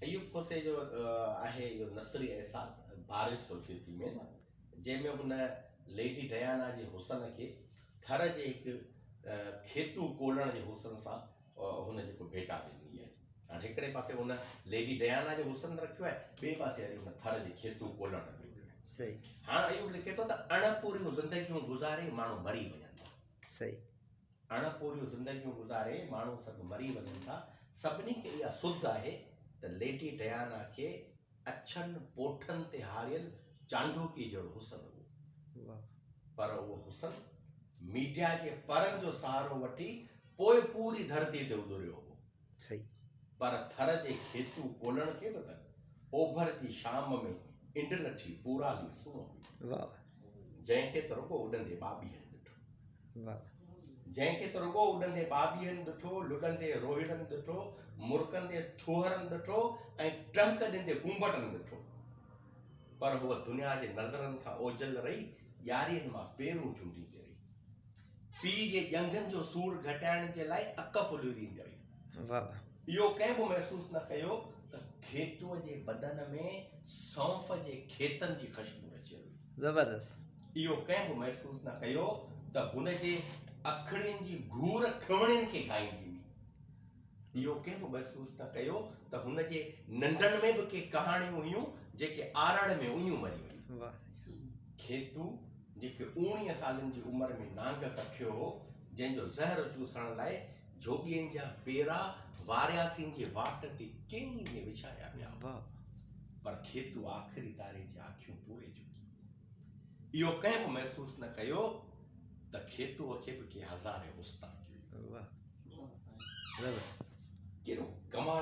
अयूब खोसे जो आहे इहो नसरी एहसास बारिश सोचे थी में न जंहिंमें हुन लेडी डयाना जे हुसन खे थर जे हिकु खेतू कोलण जे हुसन सां हुन जेको भेटा ॾिनी आहे। हाणे हिकिड़े पासे हुन लेडी डयाना जो हुसन रखियो आहे, ॿिए पासे वरी हुन थर जे खेतू कोलण रखियो आहे। सही। हाणे अयूब लिखे थो त अणपूरियूं ज़िंदगियूं गुज़ारे माण्हू मरी वञनि था। सही। अणपूरियूं ज़िंदगियूं गुज़ारे माण्हू सभु मरी वञनि था। सभिनी खे इहा सुध आहे त लेडी डयाना खे अछनि पोठनि ते हारियल चांडोकी जहिड़ो हुसन हो, पर उहो हुसन मीडिया जे परनि जो सहारो वठी पोइ पूरी धरती ते उॾरियो हो। सही। पर थर जे खेतू कोलण खे बि त ओभर जी शाम में इंड नठी पूराली सुनो हुई। जंहिंखे त रुगो उॾंदे ॿाॿीहनि ॾिठो, जंहिंखे त रुगो उॾंदे ॿाॿीहनि ॾिठो, लुॾंदे रोहिड़नि ॾिठो, मुरकंदे थुहरनि ॾिठो ऐं टहक ॾींदे कुंभटनि ॾिठो। पर हूअ दुनिया जे नज़रनि खां ओझल रही यारियुनि मां पेरूं चूंडींदी रही, पीउ जे ॼंघनि जो सूर घटाइण जे लाइ अक फुलियूरींदी रही। इहो कंहिं बि महसूसु न कयो त खेतूअ जे बदन में सौंफ जे खेतनि जी ख़ुशबू अचे हुई। ज़बरदस्त। इहो कंहिं बि महसूसु न कयो त हुन जे अखियुनि जी घूर खिवणियुनि खे गाईंदी हुई। इहो कंहिं बि महसूसु न कयो त हुन जे नंढनि में बि के कहाणियूं हुयूं जेके आरड़ में उयूं मरी वयूं। खेतू जेके 19 सालनि जी उमिरि में नांग कखियो हो, जंहिंजो ज़हर चूसण लाइ जोगियुनि जा पेरा वारियासीन जे वाट ते केई में विछाया पिया, पर खेतू आख़िरी तारे जी आँखियूं पूरे चुकी। इहो कंहिं बि महसूसु न कयो त खेतूअ खे बि के हज़ारे मुस्ताक़ कहिड़ो कमाल